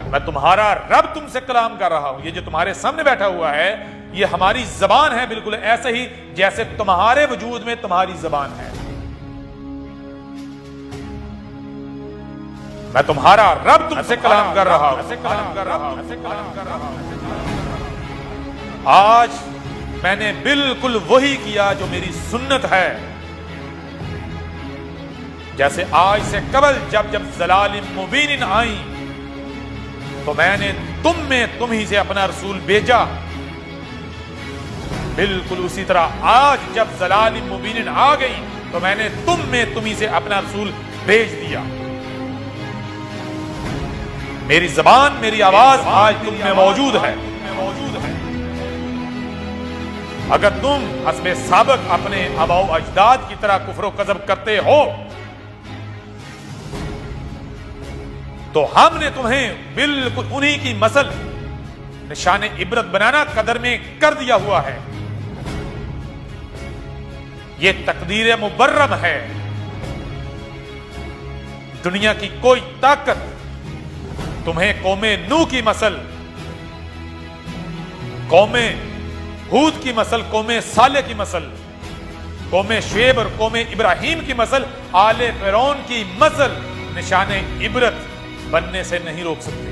मैं तुम्हारा रब तुमसे कलाम कर रहा हूं। ये जो तुम्हारे सामने बैठा हुआ है ये हमारी जबान है, बिल्कुल ऐसे ही जैसे तुम्हारे वजूद में तुम्हारी जबान है। मैं तुम्हारा रब तुमसे कलाम कर रहा हूं। आज मैंने बिल्कुल वही किया जो मेरी सुन्नत है। जैसे आज से कबल जब जब ज़लालिम मुबीन आई तो मैंने तुम में तुम ही से अपना रसूल भेजा, बिल्कुल उसी तरह आज जब ज़लालिम मुबीन आ गई तो मैंने तुम में तुम ही से अपना रसूल भेज दिया। मेरी जबान मेरी आवाज आज तुम में मौजूद है। अगर तुम हस्बे साबक अपने आबाओ अजदाद की तरह कुफ्र व कज़ब करते हो तो हमने तुम्हें बिल्कुल उन्हीं की मसल निशान इबरत बनाना कदर में कर दिया हुआ है। यह तकदीर मुबर्रम है। दुनिया की कोई ताकत तुम्हें कौमे नूह की मसल, कौमे हूद की मसल, कौमे साले की मसल, कौमे शुएब और कौमे इब्राहिम की मसल, आले फिरौन की मसल निशाने इबरत बनने से नहीं रोक सकते।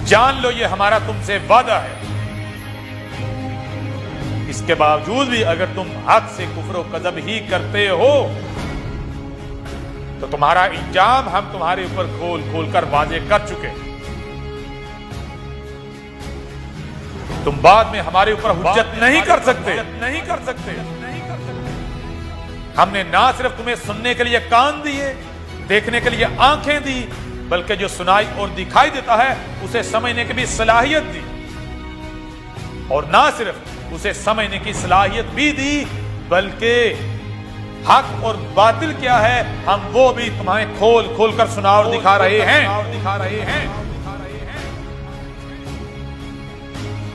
जान लो ये हमारा तुमसे वादा है। इसके बावजूद भी अगर तुम हक से कुफ्र व कज़ब ही करते हो तो तुम्हारा इंजाम हम तुम्हारे ऊपर खोल खोल कर वाजे कर चुके। तुम बाद में हमारे ऊपर हुज्जत नहीं कर सकते। हमने ना सिर्फ तुम्हें सुनने के लिए कान दिए, देखने के लिए आंखें दी, बल्कि जो सुनाई और दिखाई देता है उसे समझने की भी सलाहियत दी। और ना सिर्फ उसे समझने की सलाहियत भी दी बल्कि हक और बातिल क्या है हम वो भी तुम्हें खोल खोल कर सुना और दिखा रहे हैं।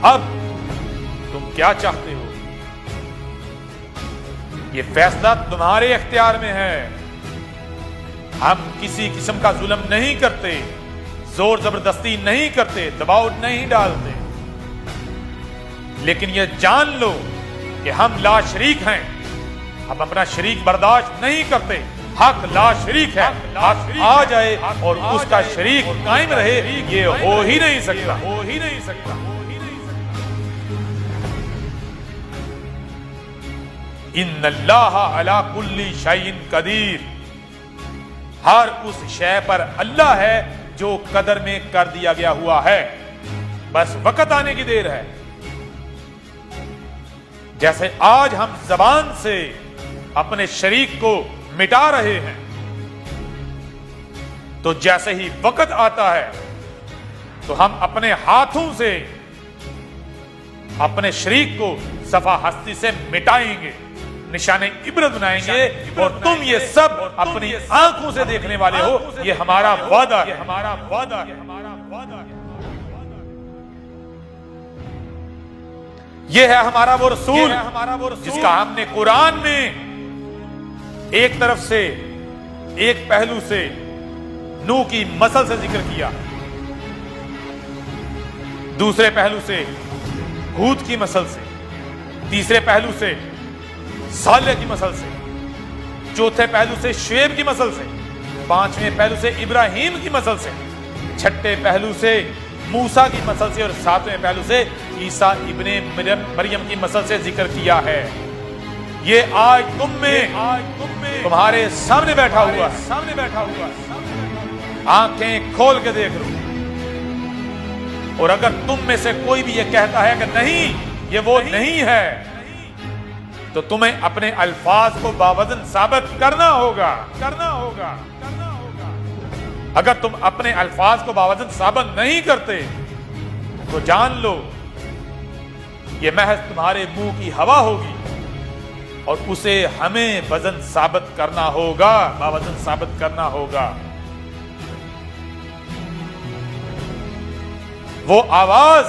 अब तुम क्या चाहते हो? ये फैसला तुम्हारे इख्तियार में है। हम किसी किस्म का जुल्म नहीं करते, जोर जबरदस्ती नहीं करते, दबाव नहीं डालते, लेकिन यह जान लो कि हम ला शरीक हैं। हम अपना शरीक बर्दाश्त नहीं करते। हक ला शरीक है। हक आ जाए और उसका शरीक कायम रहे ये हो ही नहीं सकता। इन्नल्लाह अला कुल्ली शैइन कदीर। हर उस शय पर अल्लाह है जो कदर में कर दिया गया हुआ है। बस वक्त आने की देर है। जैसे आज हम जबान से अपने शरीक को मिटा रहे हैं तो जैसे ही वक्त आता है तो हम अपने हाथों से अपने शरीक को सफा हस्ती से मिटाएंगे, निशाने इबरत बनाएंगे और तुम ये सब अपनी आंखों से देखने वाले हो। ये हमारा वादा है। ये है हमारा वो रसूल जिसका हमने कुरान में एक तरफ से एक पहलू से नूह की मसल से जिक्र किया, दूसरे पहलू से हूद की मसल से, तीसरे पहलू से साले की मसल से, चौथे पहलू से शुएब की मसल से, पांचवें पहलू से इब्राहिम की मसल से, छठे पहलू से मूसा की मसल से और सातवें पहलू से ईसा इब्ने मरियम की मसल से जिक्र किया है। ये आज तुम में तुम्हारे सामने बैठा हुआ। आंखें खोल के देख लो। और अगर तुम में से कोई भी ये कहता है कि नहीं ये वो नहीं है तो तुम्हें अपने अल्फाज को बावजन साबित करना होगा। अगर तुम अपने अल्फाज को बावजन साबित नहीं करते तो जान लो ये महज तुम्हारे मुंह की हवा होगी और उसे हमें वजन साबित करना होगा, बावजन साबित करना होगा। वो आवाज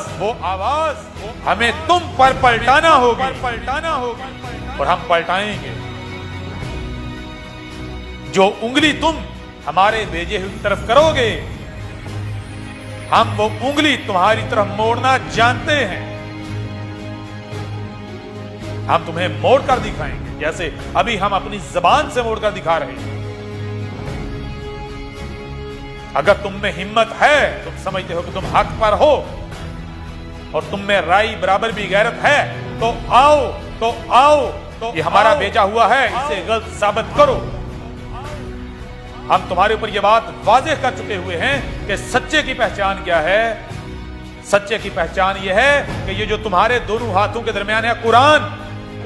हमें तुम पर पलटाना होगी और हम पलटाएंगे। जो उंगली तुम हमारे भेजे हुए तरफ करोगे हम वो उंगली तुम्हारी तरफ मोड़ना जानते हैं। हम तुम्हें मोड़कर दिखाएंगे, जैसे अभी हम अपनी जबान से मोड़कर दिखा रहे हैं। अगर तुम में हिम्मत है, तुम समझते हो कि तुम हक पर हो और तुम में राई बराबर भी गैरत है, तो आओ, ये हमारा भेजा हुआ है, इसे गलत साबित करो। हम तुम्हारे ऊपर यह बात वाज़ेह कर चुके हुए हैं कि सच्चे की पहचान क्या है। सच्चे की पहचान यह है कि ये जो तुम्हारे दोनों हाथों के दरमियान है कुरान,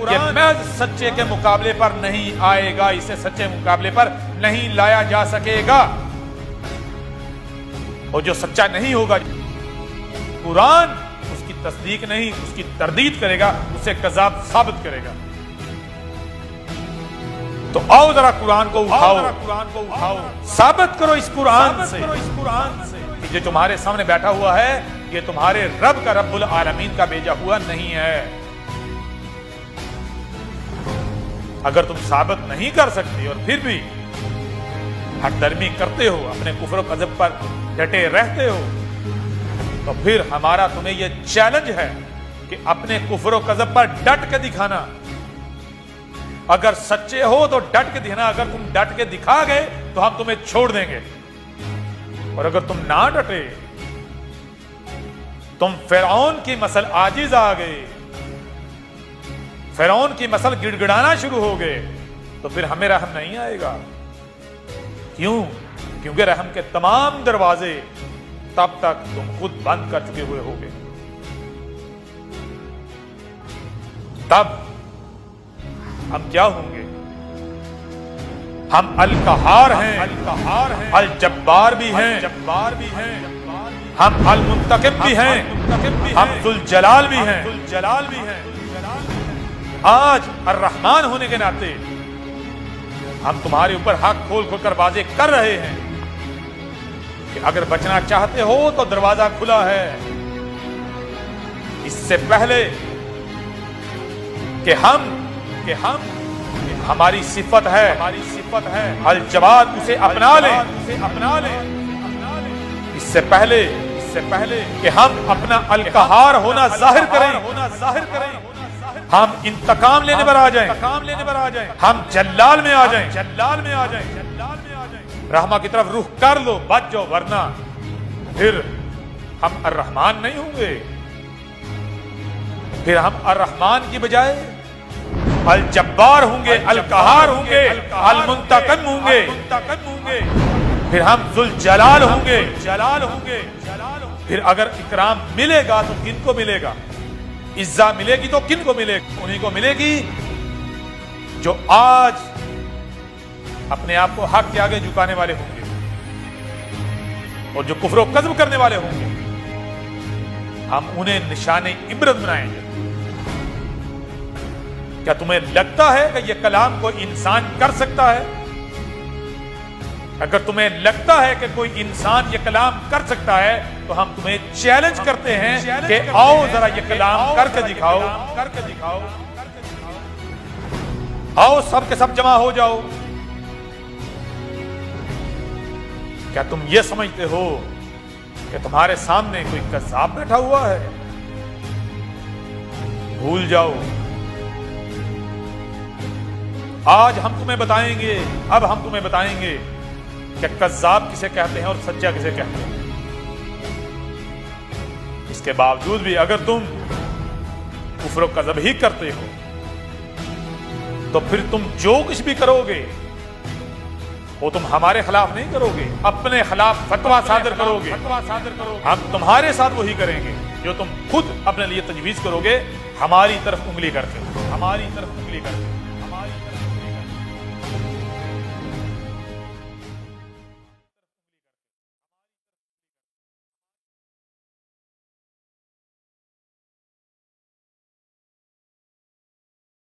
ये महज सच्चे के मुकाबले पर नहीं आएगा, इसे सच्चे मुकाबले पर नहीं लाया जा सकेगा। और जो सच्चा नहीं होगा, कुरान उसकी तस्दीक नहीं, उसकी तरदीद करेगा, उसे कज़ाब साबित करेगा। तो आओ जरा कुरान को उठाओ, साबित करो इस कुरान से कि जो तुम्हारे सामने बैठा हुआ है, ये तुम्हारे रब का, रब्बुल आलमीन का भेजा हुआ नहीं है। अगर तुम साबित नहीं कर सकते और फिर भी हठधर्मी करते हो, अपने कुफ्र कज़ब पर डटे रहते हो, तो फिर हमारा तुम्हें यह चैलेंज है कि अपने कुफ्र कज़ब पर डट के दिखाना। अगर सच्चे हो तो डट के दिखाना, अगर तुम डट के दिखा गए तो हम तुम्हें छोड़ देंगे। और अगर तुम ना डटे, तुम फिरौन की मसल आजिज आ गए, फिरौन की मसल गिड़गिड़ाना शुरू हो गए, तो फिर हमें रहम नहीं आएगा। क्यों? क्योंकि रहम के तमाम दरवाजे तब तक तुम खुद बंद कर चुके हुए होगे। तब हम क्या होंगे? हम अल कहार हैं, अल जब्बार भी हैं, हम अल मुंतकिम भी हैं, हम जुल जलाल भी हैं। आज अर रहमान होने के नाते हम तुम्हारे ऊपर हक खोल कर वाज़े कर रहे हैं कि अगर बचना चाहते हो तो दरवाजा खुला है। इससे पहले कि हमारी सिफत है अल जवाद, उसे अपना ले। इससे पहले कि हम अपना अल कहार होना जाहिर करें, हम इंतकाम लेने पर आ जाएं, हम जल्लाल में आ जाएं, रहमा की तरफ रुख कर लो, बच जाओ, वरना फिर हम अर रहमान नहीं होंगे। फिर हम अर रहमान की बजाय अल जब्बार होंगे, अल कहार होंगे, अल मुंतकिम होंगे, फिर हम जुल जलाल होंगे। फिर अगर इकराम मिलेगा तो किनको मिलेगा? इज्जा मिलेगी तो किनको मिलेगी? उन्हीं को मिलेगी जो आज अपने आप को हक के आगे झुकाने वाले होंगे और जो कुफ्र कज़्ब करने वाले होंगे। हम उन्हें निशाने इबरत बनाएंगे। क्या तुम्हें लगता है कि यह कलाम कोई इंसान कर सकता है? अगर तुम्हें लगता है कि कोई इंसान यह कलाम कर सकता है, तो हम तुम्हें चैलेंज करते हैं कि आओ जरा यह कलाम करके दिखाओ। आओ सब के सब जमा हो जाओ। क्या तुम यह समझते हो कि तुम्हारे सामने कोई कज़्ज़ाब बैठा हुआ है? भूल जाओ। आज हम तुम्हें बताएंगे, अब हम तुम्हें बताएंगे कि कज़्ज़ाब किसे कहते हैं और सच्चा किसे कहते हैं। इसके बावजूद भी अगर तुम कुफ्र कज़्ब ही करते हो, तो फिर तुम जो कुछ भी करोगे वो तुम हमारे खिलाफ नहीं करोगे, अपने खिलाफ फतवा सादर करोगे। हम तुम्हारे साथ वही करेंगे जो तुम खुद अपने लिए तजवीज़ करोगे, हमारी तरफ उंगली करके।